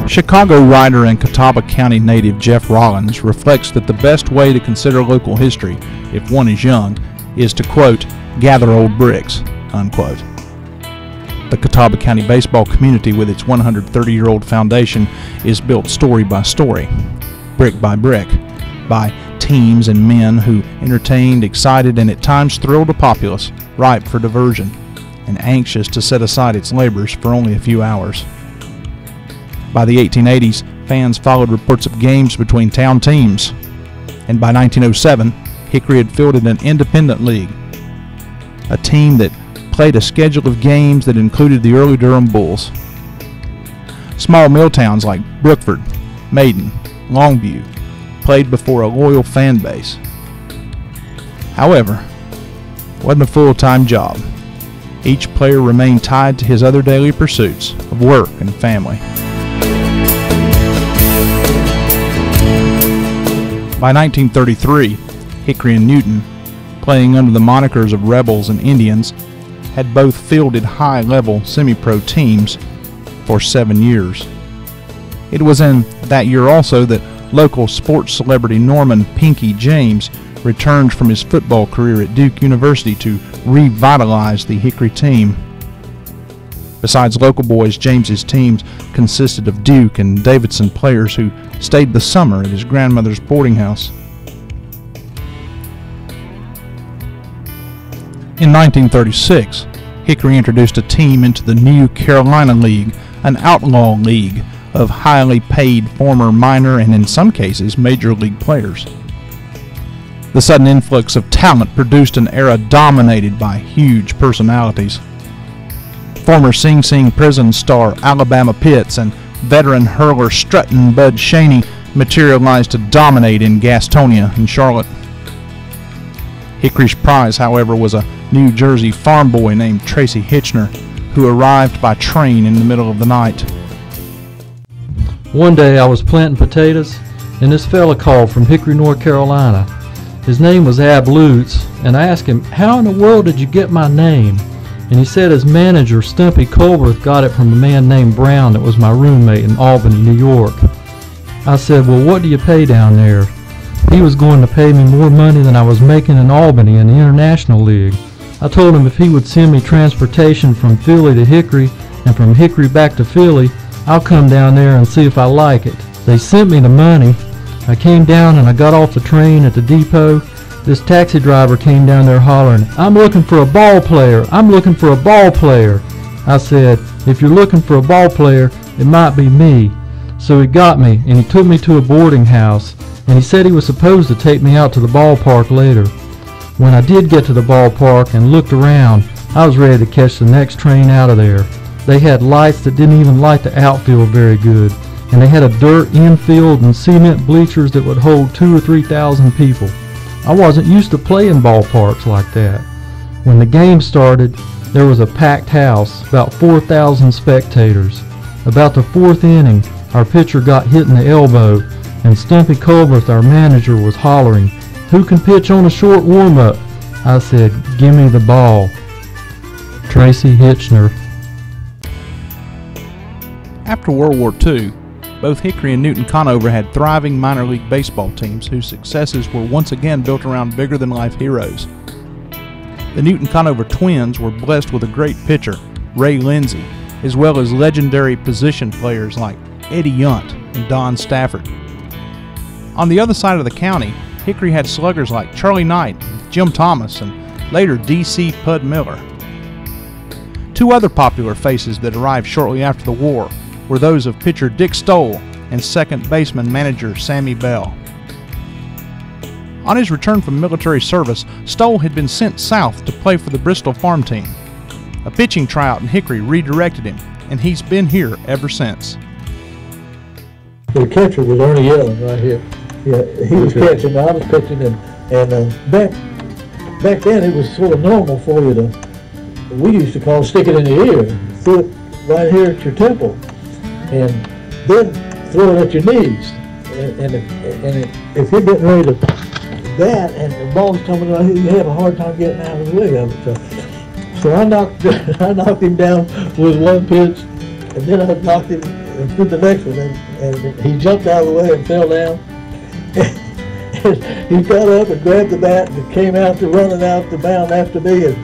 Chicago writer and Catawba County native Jeff Rollins reflects that the best way to consider local history, if one is young, is to, quote, gather old bricks, unquote. The Catawba County baseball community, with its 130-year-old foundation, is built story by story, brick by brick, by teams and men who entertained, excited, and at times thrilled a populace ripe for diversion and anxious to set aside its labors for only a few hours. By the 1880s, fans followed reports of games between town teams, and by 1907, Hickory had fielded an independent league, a team that played a schedule of games that included the early Durham Bulls. Small mill towns like Brookford, Maiden, Longview played before a loyal fan base. However, it wasn't a full-time job. Each player remained tied to his other daily pursuits of work and family. By 1933, Hickory and Newton, playing under the monikers of Rebels and Indians, had both fielded high-level semi-pro teams for 7 years. It was in that year also that local sports celebrity Norman "Pinky" James returned from his football career at Duke University to revitalize the Hickory team. Besides local boys, James's teams consisted of Duke and Davidson players who stayed the summer at his grandmother's boarding house. In 1936, Hickory introduced a team into the New Carolina League, an outlaw league of highly paid former minor and in some cases major league players. The sudden influx of talent produced an era dominated by huge personalities. Former Sing Sing prison star Alabama Pitts and veteran hurler strutting Bud Shaney materialized to dominate in Gastonia and Charlotte. Hickory's prize, however, was a New Jersey farm boy named Tracy Hitchner, who arrived by train in the middle of the night. One day I was planting potatoes, and this fella called from Hickory, North Carolina. His name was Ab Lutz, and I asked him, "How in the world did you get my name?" And he said his manager, Stumpy Colberth, got it from a man named Brown that was my roommate in Albany, New York. I said, "Well, what do you pay down there?" He was going to pay me more money than I was making in Albany in the International League. I told him if he would send me transportation from Philly to Hickory and from Hickory back to Philly, I'll come down there and see if I like it. They sent me the money. I came down and I got off the train at the depot. This taxi driver came down there hollering, "I'm looking for a ball player. I'm looking for a ball player." I said, "If you're looking for a ball player, it might be me." So he got me and he took me to a boarding house, and he said he was supposed to take me out to the ballpark later. When I did get to the ballpark and looked around, I was ready to catch the next train out of there. They had lights that didn't even light the outfield very good, and they had a dirt infield and cement bleachers that would hold 2,000 or 3,000 people. I wasn't used to playing ballparks like that. When the game started, there was a packed house, about 4,000 spectators. About the fourth inning, our pitcher got hit in the elbow, and Stumpy Colberth, our manager, was hollering, "Who can pitch on a short warm-up?" I said, "Give me the ball." Tracy Hitchner. After World War II, both Hickory and Newton Conover had thriving minor league baseball teams whose successes were once again built around bigger-than-life heroes. The Newton Conover twins were blessed with a great pitcher, Ray Lindsay, as well as legendary position players like Eddie Yount and Don Stafford. On the other side of the county, Hickory had sluggers like Charlie Knight, Jim Thomas, and later D.C. Pud Miller. Two other popular faces that arrived shortly after the war were those of pitcher Dick Stoll and second baseman manager Sammy Bell. On his return from military service, Stoll had been sent south to play for the Bristol farm team. A pitching tryout in Hickory redirected him, and he's been here ever since. The catcher was Ernie Yellen right here. Yeah, he was catching, I was pitching, and back then it was sort of normal for you to, we used to call stick it in the ear, throw it right here at your temple, and then throw it at your knees. And if you're getting ready to bat and the ball's coming around, you have a hard time getting out of the way of it. So I knocked him down with one pitch, and then I knocked him and threw the next one, and he jumped out of the way and fell down. And he got up and grabbed the bat and came out to running out the mound after me. And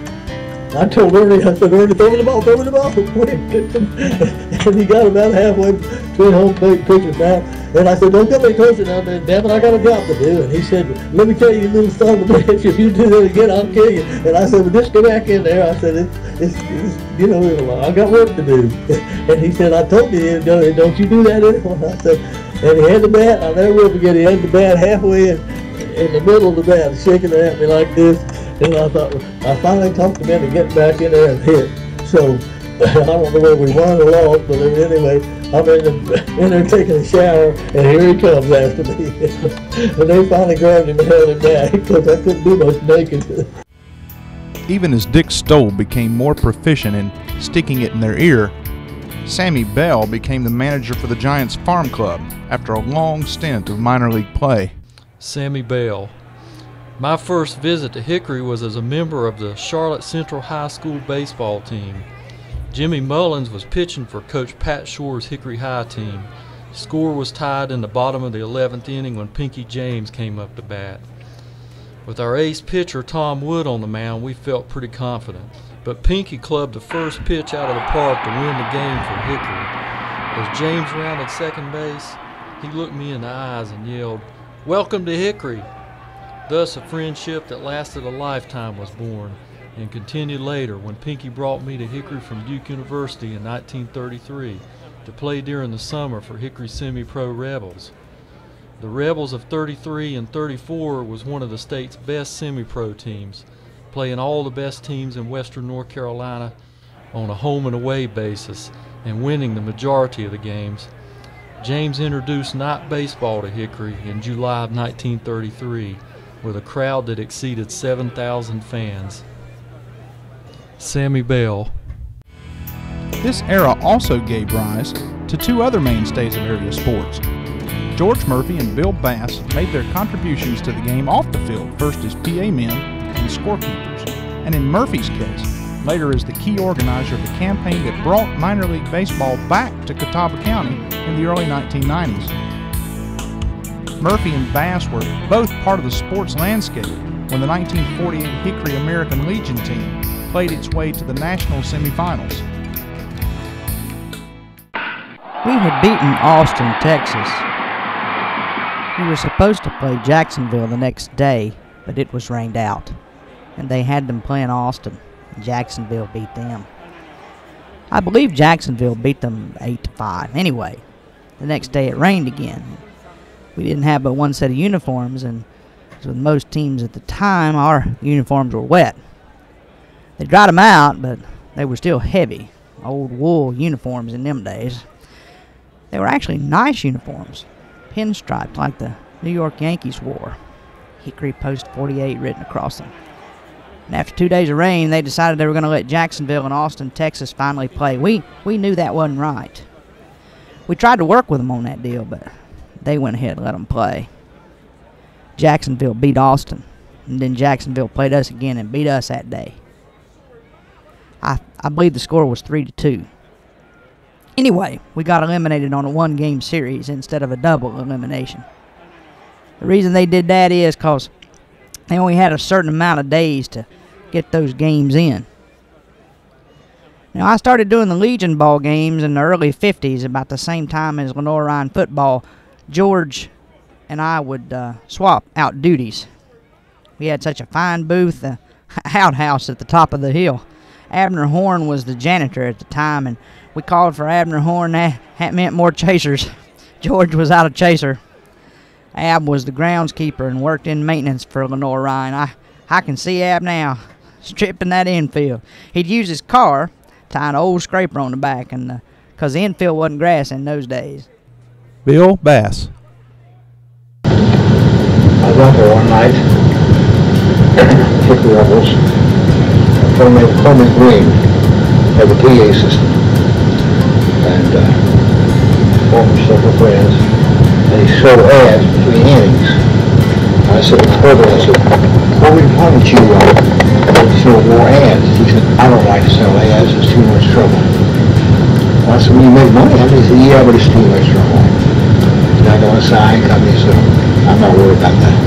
I told Ernie, I said, Ernie, throw me the ball, throw me the ball. And he got about halfway between home plate and pitcher's mound. And I said, don't come any closer now, man. Damn it, I got a job to do. And he said, let me tell you, little son of a bitch, if you do that again, I'll kill you. And I said, well, just go back in there. I said, it's you know, I got work to do. And he said, I told you, don't you do that anymore. I said, and he had the bat, I'll never will forget, he had the bat halfway in the middle of the bat, shaking it at me like this. And I thought, I finally talked him into getting back in there and hit. So, I don't know whether we won or lost, but anyway, I'm in there taking a shower, and here he comes after me. And they finally grabbed him and held him back, because I couldn't do much naked. Even as Dick Stoll became more proficient in sticking it in their ear, Sammy Bell became the manager for the Giants Farm Club after a long stint of minor league play. Sammy Bell. My first visit to Hickory was as a member of the Charlotte Central High School baseball team. Jimmy Mullins was pitching for Coach Pat Shore's Hickory High team. The score was tied in the bottom of the 11th inning when Pinky James came up to bat. With our ace pitcher Tom Wood on the mound, we felt pretty confident. But Pinky clubbed the first pitch out of the park to win the game for Hickory. As James rounded second base, he looked me in the eyes and yelled, "Welcome to Hickory!" Thus a friendship that lasted a lifetime was born, and continued later when Pinky brought me to Hickory from Duke University in 1933 to play during the summer for Hickory Semi-Pro Rebels. The Rebels of 33 and 34 was one of the state's best semi-pro teams, playing all the best teams in western North Carolina on a home and away basis and winning the majority of the games. James introduced night baseball to Hickory in July of 1933 with a crowd that exceeded 7,000 fans. Sammy Bell. This era also gave rise to two other mainstays of area sports. George Murphy and Bill Bass made their contributions to the game off the field, first as PA men and scorekeepers, and in Murphy's case, later as the key organizer of the campaign that brought minor league baseball back to Catawba County in the early 1990s. Murphy and Bass were both part of the sports landscape when the 1948 Hickory American Legion team played its way to the national semifinals. We had beaten Austin, Texas. We were supposed to play Jacksonville the next day, but it was rained out, and they had them playing Austin. Jacksonville beat them. I believe Jacksonville beat them 8-5. Anyway, the next day it rained again. We didn't have but one set of uniforms, and as with most teams at the time, our uniforms were wet. They dried them out, but they were still heavy. Old wool uniforms in them days. They were actually nice uniforms, pinstriped like the New York Yankees wore. Hickory Post 48 written across them. And after 2 days of rain, they decided they were going to let Jacksonville and Austin, Texas finally play. We knew that wasn't right. We tried to work with them on that deal, but they went ahead and let them play. Jacksonville beat Austin, and then Jacksonville played us again and beat us that day. I believe the score was 3-2. Anyway, we got eliminated on a one-game series instead of a double elimination. The reason they did that is because they only had a certain amount of days to get those games in. Now, I started doing the Legion ball games in the early 50s, about the same time as Lenore Ryan football. George and I would swap out duties. We had such a fine booth, outhouse at the top of the hill. Abner Horn was the janitor at the time, and we called for Abner Horn. That meant more chasers. George was out of chaser. Ab was the groundskeeper and worked in maintenance for Lenore Ryan. I can see Ab now, stripping that infield. He'd use his car, tie an old scraper on the back, and because the infield wasn't grass in those days. Bill Bass. I was out there one night, Hickory Rebels, from the green, have a PA system, and formed several friends, and he sold ads between innings. I said, why don't you sell more ads? He said, I don't like to sell ads, it's too much trouble. I said, "Will you make money?" He said, "Yeah, but it's too much trouble. You're not going to sign company, so I'm not worried about that."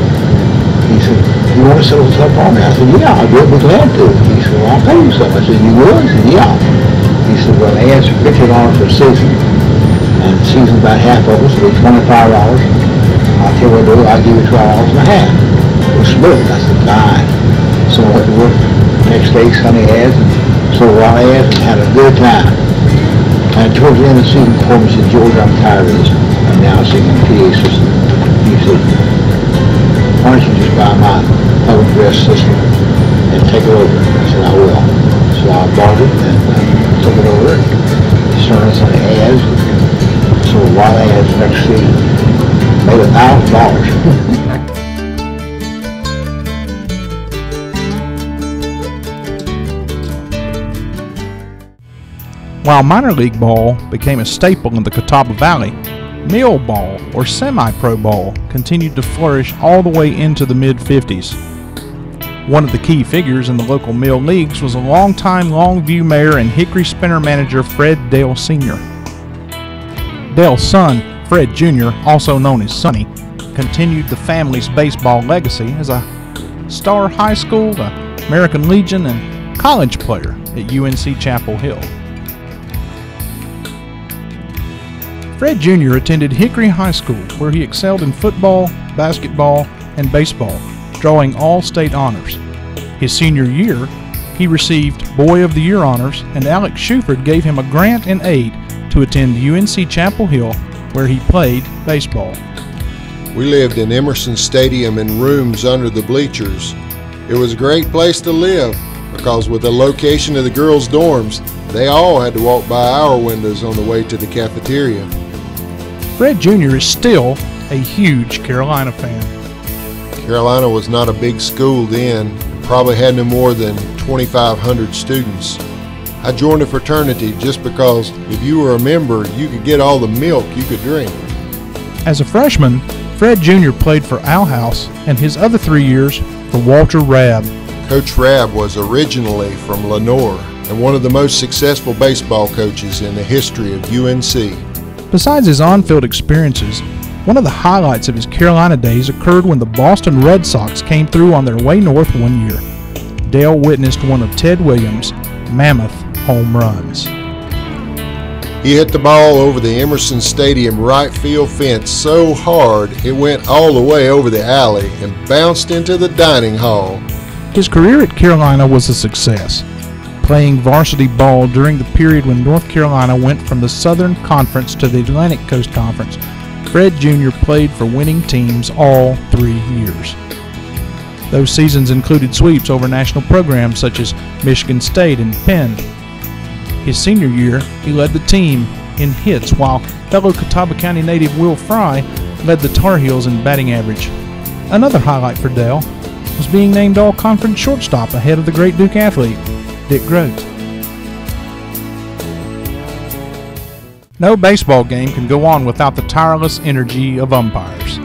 He said, "You want to sell the top on me?" I said, "Yeah, I'd be glad to." He said, "Well, I'll pay you something." I said, "You will?" He said, "Yeah." He said, "Well, they asked for $50 for a season, and the season's about half of us, it'll be $25. I'll tell you what I'll do, I'll give you $12 and a half. We'll split it." I said, "Fine." So I went to work the next day, Sunday ads, and sold a lot of ads, and had a good time. And towards the end of the season, Corbin said, "George, I'm tired of this. I'm now singing the PA system." He said, "Why don't you just buy my public address system and take it over?" I said, "I will." So I bought it and took it over and started some ads. So a lot of ads next season. Made $1,000. While minor league ball became a staple in the Catawba Valley, mill ball, or semi-pro ball, continued to flourish all the way into the mid-50s. One of the key figures in the local mill leagues was a longtime Longview mayor and Hickory Spinner manager Fred Dale Sr. Dale's son, Fred Jr., also known as Sonny, continued the family's baseball legacy as a star high school, American Legion, and college player at UNC Chapel Hill. Fred Jr. attended Hickory High School, where he excelled in football, basketball, and baseball, drawing all state honors. His senior year, he received Boy of the Year honors, and Alex Shuford gave him a grant and aid to attend UNC Chapel Hill, where he played baseball. We lived in Emerson Stadium in rooms under the bleachers. It was a great place to live because with the location of the girls' dorms, they all had to walk by our windows on the way to the cafeteria. Fred Jr. is still a huge Carolina fan. Carolina was not a big school then, probably had no more than 2,500 students. I joined a fraternity just because if you were a member, you could get all the milk you could drink. As a freshman, Fred Jr. played for Al House and his other 3 years for Walter Rabb. Coach Rabb was originally from Lenore and one of the most successful baseball coaches in the history of UNC. Besides his on-field experiences, one of the highlights of his Carolina days occurred when the Boston Red Sox came through on their way north one year. Dale witnessed one of Ted Williams' mammoth home runs. He hit the ball over the Emerson Stadium right field fence so hard it went all the way over the alley and bounced into the dining hall. His career at Carolina was a success, playing varsity ball during the period when North Carolina went from the Southern Conference to the Atlantic Coast Conference. Fred Jr. played for winning teams all 3 years. Those seasons included sweeps over national programs such as Michigan State and Penn. His senior year, he led the team in hits, while fellow Catawba County native Will Fry led the Tar Heels in batting average. Another highlight for Dale was being named all-conference shortstop ahead of the great Duke athlete, Dick Grote. No baseball game can go on without the tireless energy of umpires.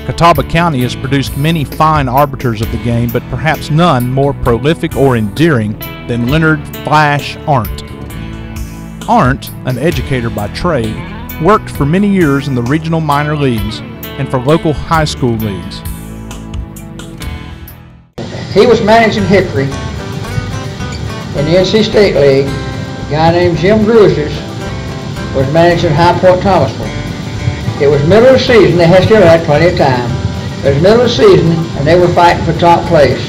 Catawba County has produced many fine arbiters of the game, but perhaps none more prolific or endearing than Leonard Flash Arndt. Arndt, an educator by trade, worked for many years in the regional minor leagues and for local high school leagues. He was managing Hickory in the NC State League. A guy named Jim Gruisers was managing High Point Thomasville. It was middle of the season. They still had plenty of time. It was middle of the season, and they were fighting for top place.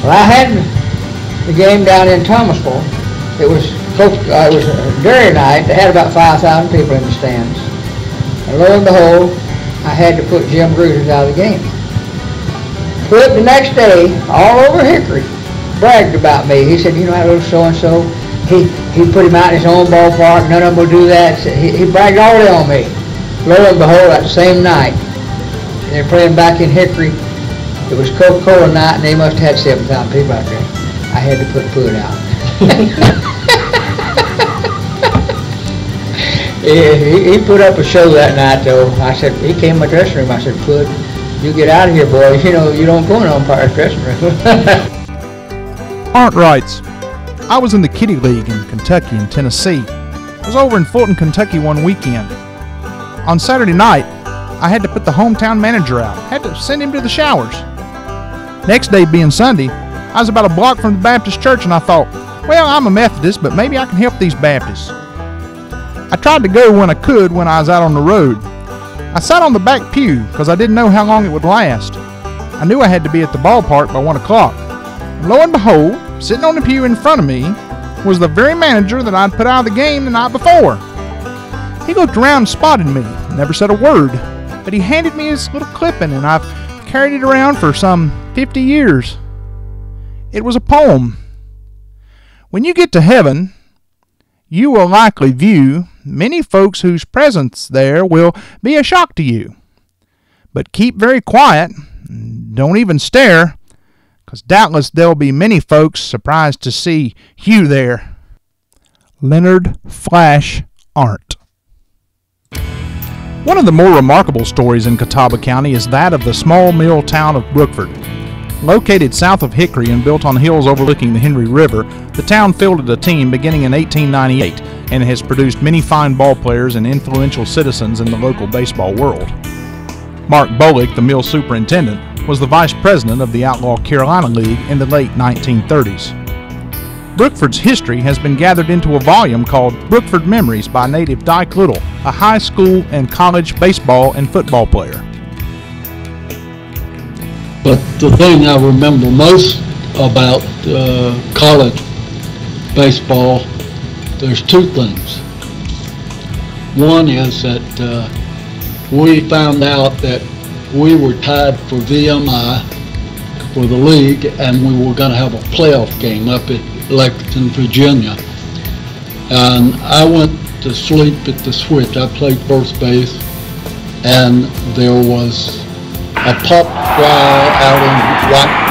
Well, I had the game down in Thomasville. It was Dairy night. They had about 5,000 people in the stands. And lo and behold, I had to put Jim Gruisers out of the game. Put the next day, all over Hickory, bragged about me. He said, "You know that little so-and-so, he put him out in his own ballpark, none of them will do that." He bragged all day on me. Lo and behold, that same night, they're playing back in Hickory. It was Coca-Cola night, and they must have had 7,000 people out there. I had to put Pud out. He put up a show that night, though. I said, he came in my dressing room. I said, "Pud, you get out of here, boy. You know, you don't go in umpire's dressing room." Arndt writes, I was in the Kitty League in Kentucky and Tennessee. I was over in Fulton, Kentucky one weekend. On Saturday night, I had to put the hometown manager out. Had to send him to the showers. Next day being Sunday, I was about a block from the Baptist church and I thought, well, I'm a Methodist, but maybe I can help these Baptists. I tried to go when I could when I was out on the road. I sat on the back pew because I didn't know how long it would last. I knew I had to be at the ballpark by 1 o'clock. And lo and behold, sitting on the pew in front of me was the very manager that I'd put out of the game the night before. He looked around and spotted me, never said a word, but he handed me his little clipping and I've carried it around for some 50 years. It was a poem. When you get to heaven, you will likely view many folks whose presence there will be a shock to you. But keep very quiet, don't even stare, because doubtless there'll be many folks surprised to see you there. Leonard Flash Arndt. One of the more remarkable stories in Catawba County is that of the small mill town of Brookford. Located south of Hickory and built on hills overlooking the Henry River, the town fielded a team beginning in 1898 and has produced many fine ball players and influential citizens in the local baseball world. Mark Bolick, the mill superintendent, was the vice president of the Outlaw Carolina League in the late 1930s. Brookford's history has been gathered into a volume called Brookford Memories by native Dyke Little, a high school and college baseball and football player. But the thing I remember most about college baseball, there's two things. One is that we found out that we were tied for VMI for the league, and we were going to have a playoff game up at Lexington, Virginia. And I went to sleep at the switch. I played first base, and there was a pop fly out in right